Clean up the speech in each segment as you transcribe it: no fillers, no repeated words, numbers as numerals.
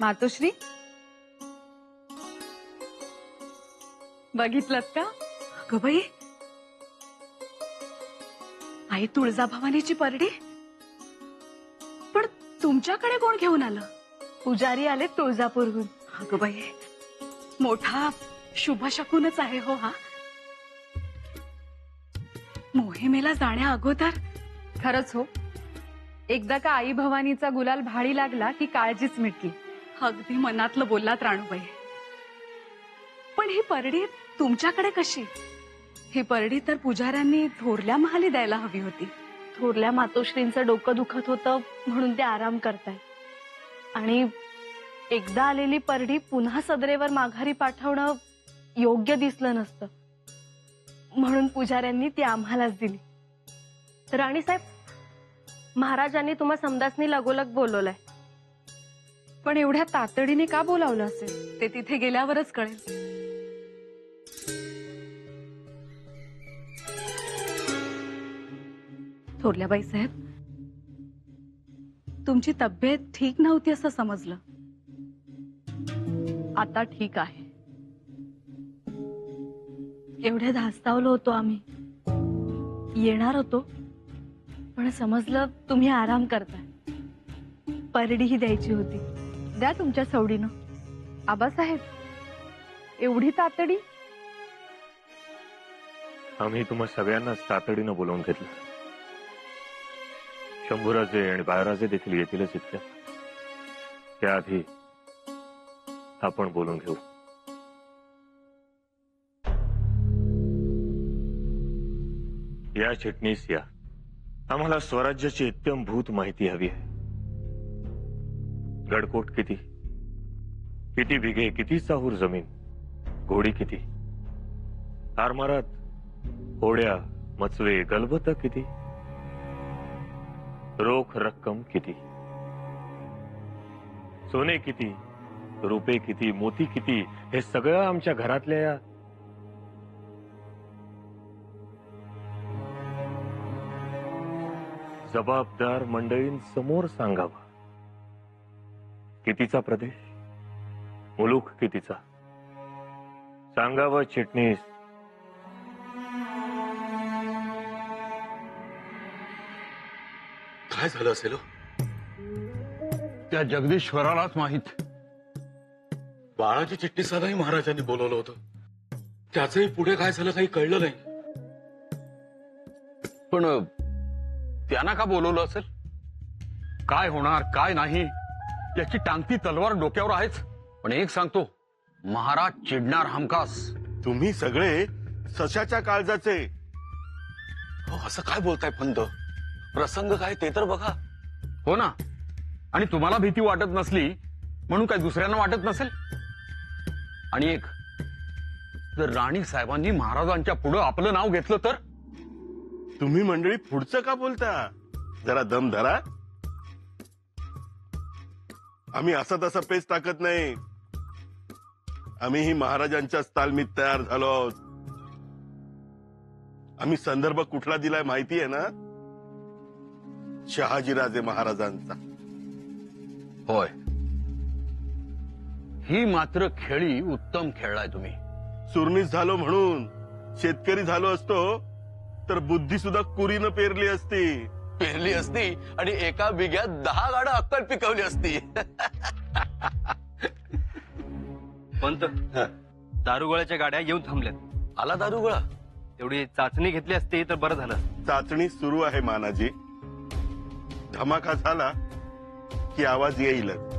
मातोश्री, बघितलं का? अगं बाई, आई तुळजाभवानीची परडी. पण तुमच्याकडे कोण घेऊन आलं? पुजारी आले तुळजापूरहून. अगं बाई, मोठा शुभशकुनच आहे हो हा. मोहिमेला जाण्या अगोदर. खरंच हो, एकदा का आई भवानीचा गुलाल भाळी लागला की काळजीच मिटली. अगदी मनातलं बोललात राणूबाई. पण ही परडी तुमच्याकडे कशी? ही परडी तर पुजाऱ्यांनी थोरल्या महाली द्यायला हवी होती. थोरल्या मातोश्रींचं डोकं दुखत होतं म्हणून ते आराम करताय. आणि एकदा आलेली परडी पुन्हा सदरेवर माघारी पाठवणं योग्य दिसलं नसतं, म्हणून पुजाऱ्यांनी ती आम्हालाच दिली. राणीसाहेब, महाराजांनी तुम्हा समदासनी लगोलग बोलवलंय. पण एवढ्या तातडीने का बोलावलं असेल ते तिथे गेल्यावरच कळेल. थोरल्याबाई साहेब, तुमची तब्येत ठीक नव्हती असं समजलं. आता ठीक आहे. एवढे धास्तावलो होतो आम्ही. येणार होतो, पण समजलं तुम्ही आराम करताय. परडीही द्यायची होती. द्या तुमच्या सवडीनं. आबासाहेब, एवढी तातडी? आम्ही तुम्हा सगळ्यांनाच तातडीनं बोलावून घेतलं. शंभूराजे आणि बाळराजे देखील येतीलच इतक्या. त्याआधी आपण बोलून घेऊ. या चिटणीस या. आम्हाला स्वराज्याची इत्यंभूत माहिती हवी आहे. गडकोट किती, किती बिघे, किती चाहूर जमीन, घोडी किती, आरमारात होड्या, मचवे, गलबत किती, रोख रक्कम किती, सोने किती, रुपये किती, मोती किती, हे सगळं आमच्या घरातल्या जबाबदार मंडळींसमोर सांगावा. कितीचा प्रदेश, मुलूक कितीचा, सांगावं चिटणीस. काय झालं असेल? त्या जगदीश्वरालाच माहित. बाळाची चिठ्ठीसालाही महाराजांनी बोलवलं होतं. त्याचंही पुढे काय झालं काही कळलं नाही. पण त्यांना का बोलवलं असेल? काय होणार काय नाही याची टांगती तलवार डोक्यावर आहेच. पण एक सांगतो, महाराज चिडणार हमखास. तुम्ही सगळे सशाच्या काळजाचे. असं काय बोलताय पंत? प्रसंग काय ते तर बघा. हो ना. आणि तुम्हाला भीती वाटत नसली म्हणून काय दुसऱ्यांना वाटत नसेल? आणि एक, जर राणी साहेबांनी महाराजांच्या पुढे आपलं नाव घेतलं तर? तुम्ही मंडळी पुढचं का बोलता? जरा दम धरा. आम्ही असा तसा पेच टाकत नाही. आम्हीही महाराजांच्याच तालमीत तयार झालो आहोत. आम्ही संदर्भ कुठला दिलाय माहिती आहे ना? शहाजीराजे महाराजांचा. होय, ही मात्र खेळी उत्तम खेळलाय तुम्ही. सुरनीस झालो म्हणून शेतकरी झालो असतो तर बुद्धी सुद्धा कुरीनं पेरली असती आणि एका बिघ्यात 10 गाडं अक्कल पिकवली असती. पंत, दारुगोळ्याच्या गाड्या येऊन थांबल्यात. आला दारुगोळा? तेवढी चाचणी घेतली असती तर बरं झालं. चाचणी सुरू आहे मानाजी. धमाका झाला की आवाज येईलच.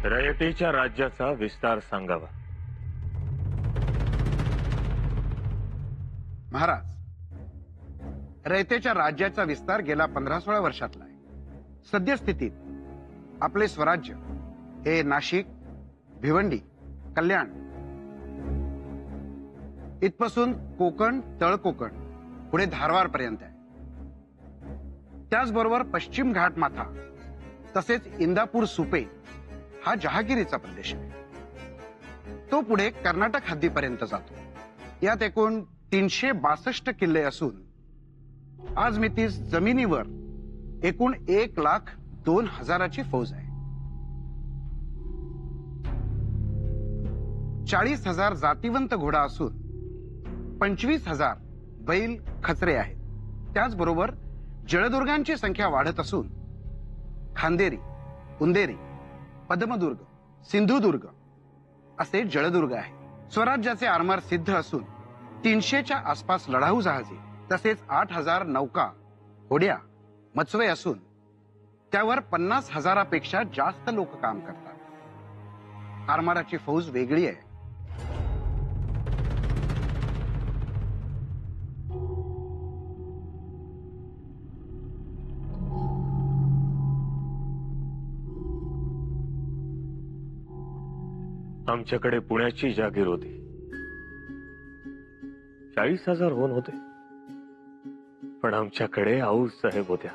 रयतेच्या राज्याचा विस्तार सांगावा. महाराज, रयतेच्या राज्याचा विस्तार गेल्या 15-16 वर्षातला आहे. सद्यस्थितीत आपले स्वराज्य हे नाशिक, भिवंडी, कल्याण इथपासून कोकण, तळकोकण, पुढे धारवार पर्यंत आहे. त्याचबरोबर पश्चिम घाट माथा तसेच इंदापूर सुपे हा जहागिरीचा प्रदेश आहे. तो पुढे कर्नाटक हद्दीपर्यंत जातो. यात एकूण 362 किल्ले असून आज मितीस जमिनीवर एकूण 1,02,000ची फौज आहे. 40,000 जातीवंत घोडा असून 25,000 बैल खचरे आहेत. त्याचबरोबर जलदुर्गांची संख्या वाढत असून खांदेरी, उंदेरी, पद्मदुर्ग, सिंधुदुर्ग असे जलदुर्ग आहेत. स्वराज्याचे आरमार सिद्ध असून 300च्या आसपास लढाऊ जहाजे तसेच 8,000 नौका, होड्या, मचवे असून त्यावर 50,000पेक्षा जास्त लोक काम करतात. आरमाराची फौज वेगळी आहे. आमच्याकडे पुण्याची जागीर होती. 40,000 होऊन होते, पण आमच्याकडे आऊ साहेब होत्या.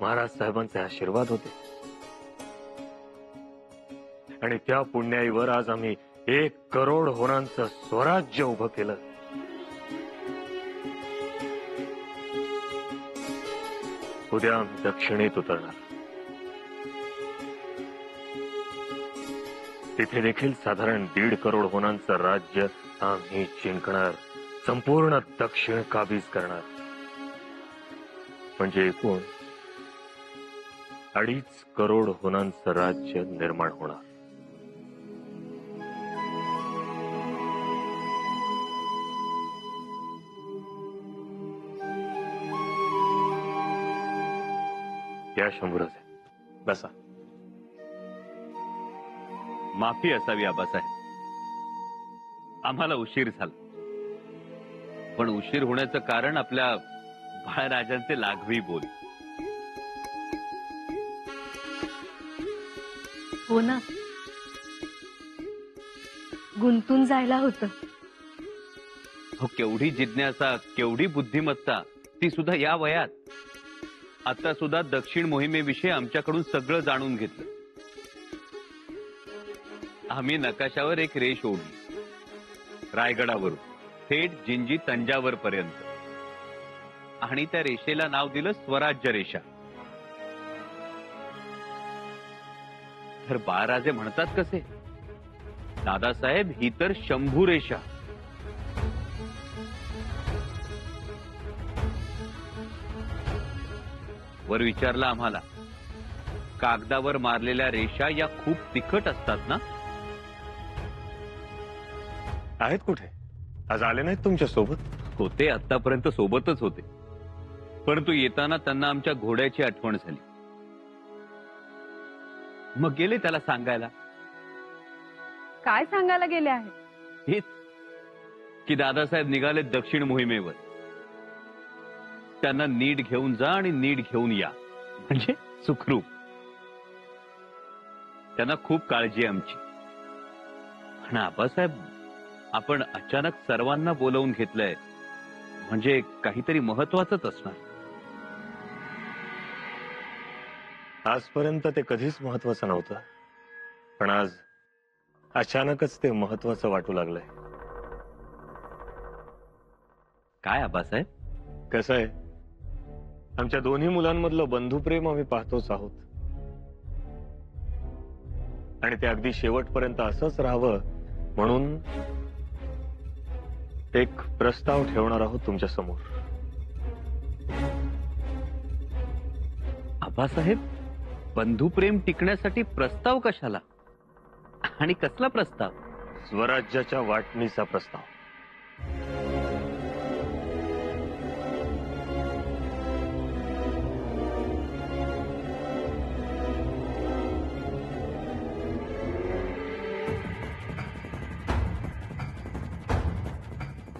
महाराज साहेबांचे आशीर्वाद होते आणि त्या पुण्याईवर आज आम्ही 1 करोड होरांचं स्वराज्य उभं केलं. उद्या आम्ही दक्षिणेत उतरणार. तिथे देखील साधारण 1.5 करोड होनांचं राज्य आम्ही जिंकणार, संपूर्ण दक्षिण काबीज करणार. म्हणजे एकूण 2.5 करोड होनांचं राज्य निर्माण होणार. या शंभूराचे बसा. माफी असावी आबासाहेब, आम्हाला उशीर झाला. पण उशीर होण्याचं कारण आपल्या बाळराजांचे लाघवी बोल. हो ना, गुंतून जायला होतं. हो, केवढी जिज्ञासा, केवढी बुद्धिमत्ता, ती सुद्धा या वयात. आता सुद्धा दक्षिण मोहिमेविषयी आमच्याकडून सगळं जाणून घेतलं. आम्ही नकाशावर एक रेष ओढली, रायगडावरून थेट जिंजी तंजावर पर्यंत, आणि त्या रेषेला नाव दिलं स्वराज्य रेषा. तर बाळराजे म्हणतात कसे, दादासाहेब ही तर शंभू रेषा. वर विचारलं आम्हाला, कागदावर मारलेल्या रेषा या खूप तिखट असतात ना? आहेत कुठे? आज आले नाहीत तुमच्या सोबत? होते, आतापर्यंत सोबतच होते, परंतु येताना त्यांना आमच्या घोड्याची आठवण झाली. मग गेले त्याला सांगायला. काय सांगायला गेले आहेत? हेच की दादासाहेब निघाले दक्षिण मोहिमेवर. त्यांना नीट घेऊन जा आणि नीट घेऊन या, म्हणजे सुखरूप. त्यांना खूप काळजी आहे आमची. पण आबासाहेब, आपण अचानक सर्वांना बोलवून घेतलंय, म्हणजे काहीतरी महत्वाचंच असणार. आजपर्यंत ते कधीच महत्वाचं नव्हतं, पण आज अचानकच ते महत्वाचं वाटू लागलंय. काय आबासाहेब? कसं आहे, आमच्या दोन्ही मुलांमधलं बंधुप्रेम आम्ही पाहतोच आहोत, आणि ते अगदी शेवटपर्यंत असंच राहावं म्हणून एक प्रस्ताव ठेवणार आहोत तुमच्या समोर. आबासाहेब, बंधुप्रेम टिकण्यासाठी प्रस्ताव कशाला? आणि कसला प्रस्ताव? स्वराज्याच्या वाटणीचा प्रस्ताव.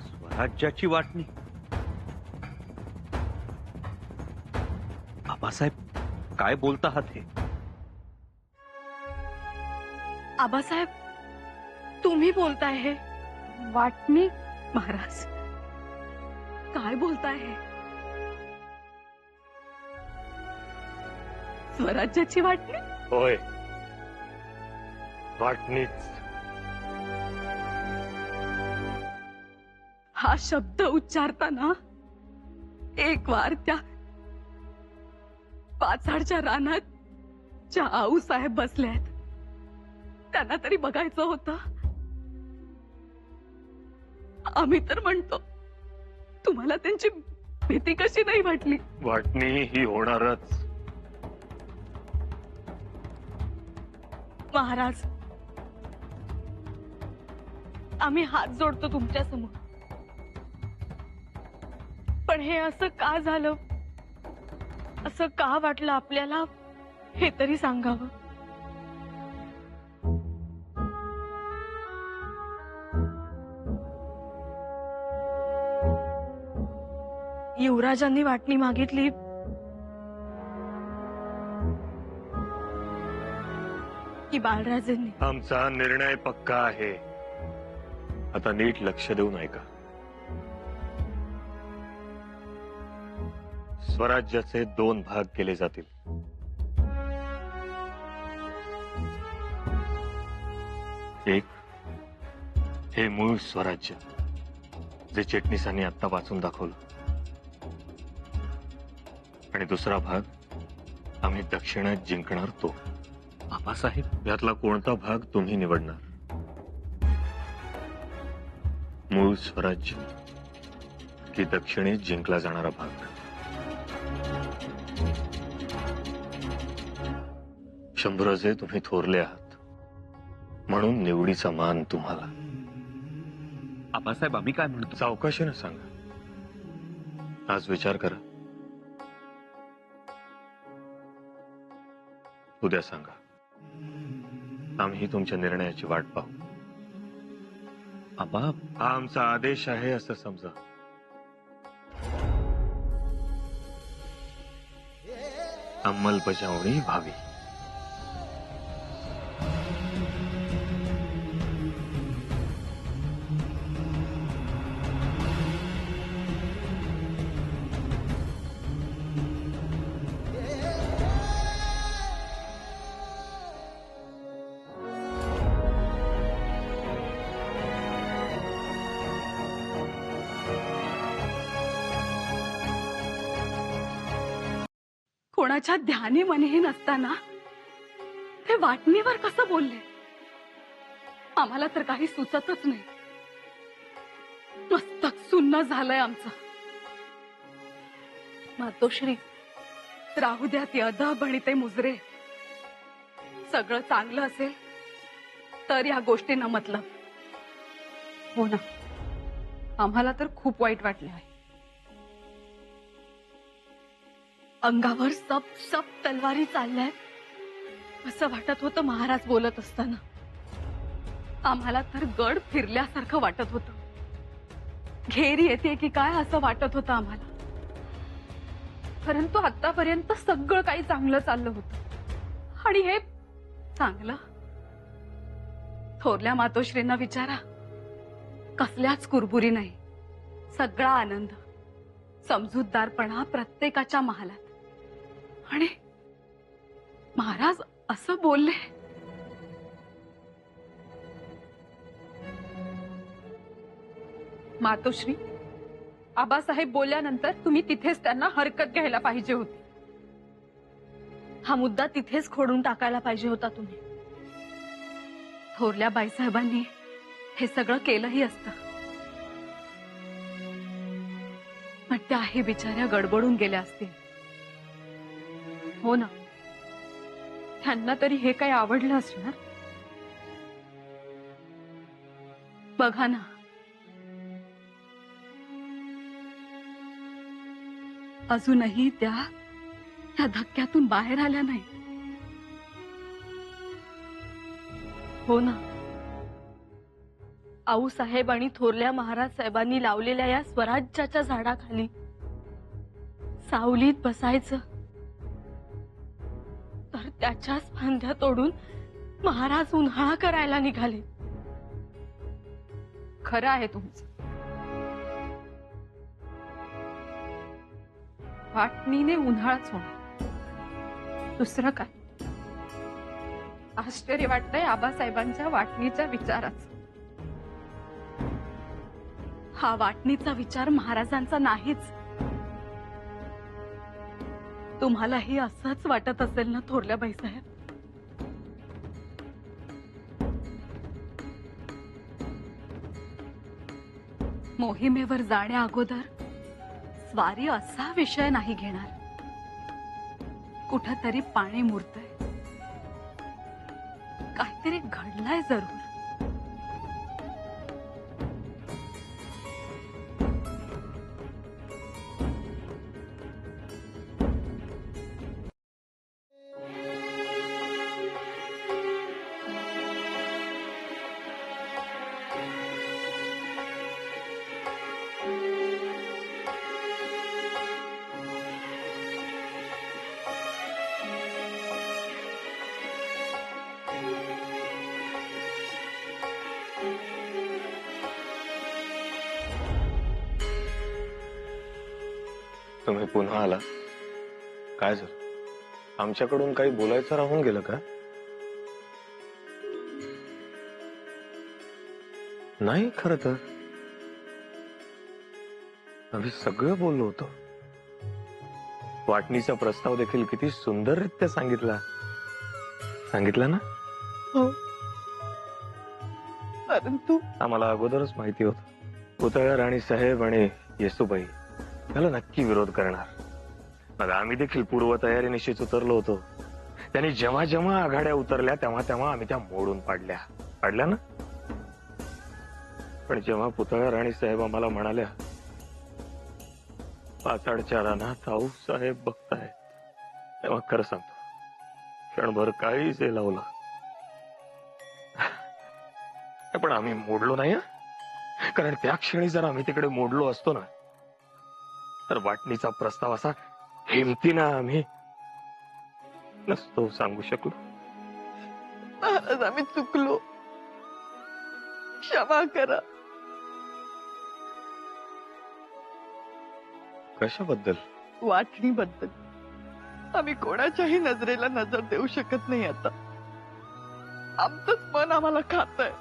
स्वराज्याची वाटणी? आबासाहेब, काय बोलता आहात हे? आबासाहेब, तुम्ही बोलताय हे? वाटणी? महाराज, काय बोलताय हे? स्वराज्याची वाटणी? होय, वाटणीच. हा शब्द उच्चारताना एक वार त्या पाचाडच्या रानात ज्या आऊ साहेब बसल्यात त्यांना तरी बघायचं होतं. आम्ही तर म्हणतो, तुम्हाला त्यांची भीती कशी नाही वाटली? वाटणी ही होणारच. महाराज, आम्ही हात जोडतो तुमच्या समोर. पण हे असं का झालं, असं का वाटलं आपल्याला, हे तरी सांगावं. युवराजांनी वाटणी मागितली की बाळराजेंनी? आमचा निर्णय पक्का आहे. आता नीट लक्ष देऊन ऐका. स्वराज्याचे 2 भाग केले जातील. एक हे मूळ स्वराज्य, जे चिटणीसांनी आता वाचून दाखवलं. आणि दुसरा भाग आम्ही दक्षिणात जिंकणार तो. आबासाहेब, यातला कोणता भाग तुम्ही निवडणार? मूळ स्वराज्य की दक्षिणेत जिंकला जाणारा भाग? शंभूराजे, तुम्ही थोरले आहात म्हणून निवडीचा मान तुम्हाला. आबासाहेब, आम्ही काय म्हणतो? सावकाशीनं सांगा. आज विचार करा, उद्या सांगा. आम्ही तुमच्या निर्णयाची वाट पाहू. आबा, हा आमचा आदेश आहे असं समजा. अंमलबजावणी व्हावी. कोणाच्या ध्यानी मनेही नसताना हे वाटणीवर कसं बोलले? आम्हाला तर काही सुचतच नाही. मस्तक सुन्न झालंय आमचं. मातोश्री, राहू द्या ती अदब आणि ते मुजरे. सगळं चांगलं असेल तर या गोष्टींना मतलब. हो ना, आम्हाला तर खूप वाईट वाटलं आहे. अंगावर सप सप तलवारी चालल्यात असं वाटत होतं महाराज बोलत असताना. आम्हाला तर गड फिरल्यासारखं वाटत होतं. घेरी येते की काय असं वाटत होतं आम्हाला. परंतु आतापर्यंत सगळं काही चांगलं चाललं होतं. आणि हे चांगलं? थोरल्या मातोश्रींना विचारा, कसल्याच कुरबुरी नाही. सगळा आनंद, समजूतदारपणा प्रत्येकाच्या महालात. आणि महाराज असं बोलले. मातोश्री, आबासाहेब बोलल्यानंतर तुम्ही तिथेच त्यांना हरकत घ्यायला पाहिजे होती. हा मुद्दा तिथेच खोडून टाकायला पाहिजे होता तुम्ही. थोरल्या बाईसाहेबांनी हे सगळं केलंही असतं, पण त्याही बिचाऱ्या गडबडून गेल्या असतील. हो ना, त्यांना तरी हे काही आवडलं असणार. बघा ना, अजूनही त्या धक्क्यातून बाहेर आल्या नाही. हो ना, आऊसाहेब आणि थोरल्या महाराज साहेबांनी लावलेल्या या स्वराज्याच्या झाडाखाली सावलीत बसायचं, तर त्याच्याच फांद्या तोडून महाराज उन्हाळा करायला निघाले. खरं आहे तुमचं. वाटणीने उन्हाळाच होणार, दुसरं काय. आश्चर्य वाटतंय आबासाहेबांच्या वाटणीच्या विचाराचं. हा वाटणीचा विचार महाराजांचा नाहीच. तुम्हालाही असंच वाटत असेल ना थोरल्या बाईसाहेब? मोहिमेवर जाण्या अगोदर स्वारी असा विषय नाही घेणार. कुठंतरी पाणी मुरतंय, काहीतरी घडलंय जरूर. तुम्ही पुन्हा आला. काय झालं? आमच्याकडून काही बोलायचं राहून गेलं का? नाही, खरं तर आम्ही सगळं बोललो होतो. वाटणीचा प्रस्ताव देखील किती सुंदररित्या सांगितला ना? हो, परंतु आम्हाला अगोदरच माहिती होत पुतळ्या राणी साहेब आणि येसूबाई त्याला नक्की विरोध करणार. मग आम्ही देखील पूर्वतयारीनिशीच उतरलो होतो. त्यांनी जेव्हा जेव्हा आघाड्या उतरल्या तेव्हा तेव्हा आम्ही त्या मोडून पाडल्या ना. पण जेव्हा पुतळ्या राणी साहेब आम्हाला म्हणाल्या, पाचाडच्या रानात आऊ साहेब बघताय, तेव्हा खरं सांगतो क्षणभर काळीच लावलं. पण आम्ही मोडलो नाही हं? कारण त्या क्षणी जर आम्ही तिकडे मोडलो असतो ना, तर वाटणीचा प्रस्ताव असा हिमतीनं आम्ही नसतो सांगू शकलो. महाराज, आम्ही चुकलो, क्षमा करा. कशाबद्दल? वाटणीबद्दल. आम्ही कोणाच्याही नजरेला नजर देऊ शकत नाही आता. आमचंच मन आम्हाला खातंय.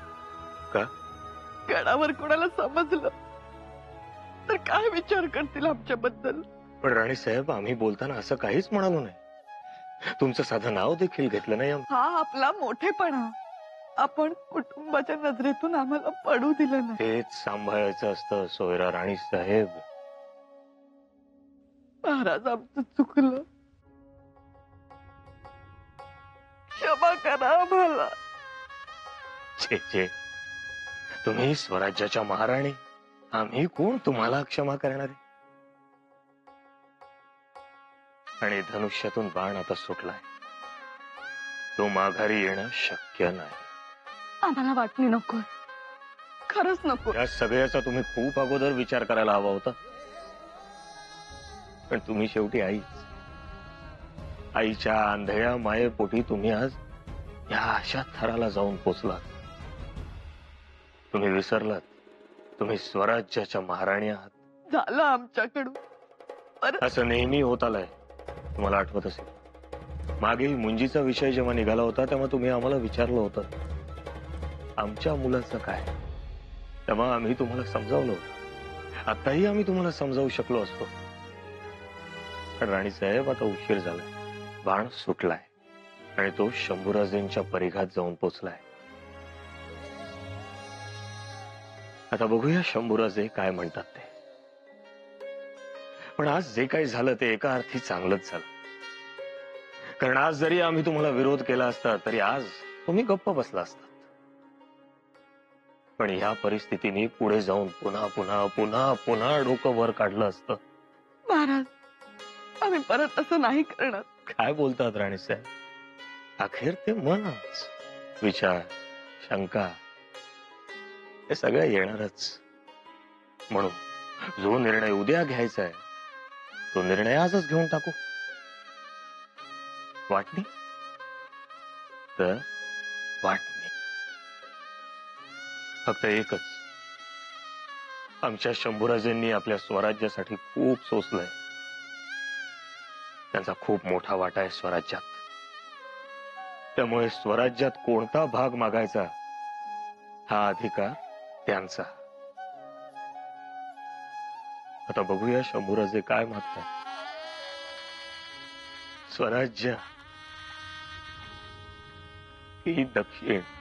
का? गडावर कोणाला समजलं तर काय विचार करतील आमच्याबद्दल? पण राणी साहेब, आम्ही बोलताना असं काहीच म्हणालो नाही. तुमचं साधं नाव देखील घेतलं नाही. हा आपला मोठेपणा. आपण कुटुंबाच्या नजरेतून आम्हाला पडू दिलं नाही. तेच सांभाळायचं असतं सोयरा राणी साहेब. महाराज, आमचं चुकलं, क्षमा करा आम्हाला. छे, तुम्ही स्वराज्याच्या महाराणी, आम्ही कोण तुम्हाला क्षमा करणारे? आणि धनुष्यातून बाण आता सुटलाय, तो माघारी येणं शक्य नाही. आम्हाला वाटणी नको, खरंच नको. या सगळ्याचा तुम्ही खूप अगोदर विचार करायला हवा होता. पण तुम्ही शेवटी आईच्या आंधळ्या मायेपोटी तुम्ही आज या अशा थराला जाऊन पोचलात. तुम्ही विसरलात तुम्ही स्वराज्याच्या महाराणी आहात. झालं आमच्याकडून. असं नेहमी होत आलंय. तुम्हाला आठवत असेल, मागील मुंजीचा विषय जेव्हा निघाला होता तेव्हा तुम्ही आम्हाला विचारलं होतं आमच्या मुलाचं काय. तेव्हा आम्ही तुम्हाला समजावलं होतं. आताही आम्ही तुम्हाला समजावू शकलो असतो. पण राणी साहेब, आता उशीर झालाय. बाण सुटलाय आणि तो शंभूराजेंच्या परिघात जाऊन पोचलाय. आता बघूया शंभूराजे काय म्हणतात ते. पण आज जे काही झालं ते एका अर्थी चांगलंच झालं. कारण आज जरी आम्ही तुम्हाला विरोध केला असता तरी आज तुम्ही गप्प बसला असतात. पण ह्या परिस्थितीने पुढे जाऊन पुन्हा पुन्हा पुन्हा पुन्हा डोकं वर काढलं असतं. महाराज, आम्ही परत असं नाही करणार. काय बोलतात राणी साहेब? अखेर ते मनच, विचार, शंका हे सगळं येणारच. म्हणून जो निर्णय उद्या घ्यायचा आहे तो निर्णय आजच घेऊन टाकू. वाटणी तर वाटणी. फक्त एकच, आमच्या शंभूराजेंनी आपल्या स्वराज्यासाठी खूप सोसलंय. त्यांचा खूप मोठा वाटा आहे स्वराज्यात. त्यामुळे स्वराज्यात कोणता भाग मागायचा हा अधिकार त्यांचा. आता बघूया शंभूराजे काय मागतात. स्वराज्य की दक्षिण.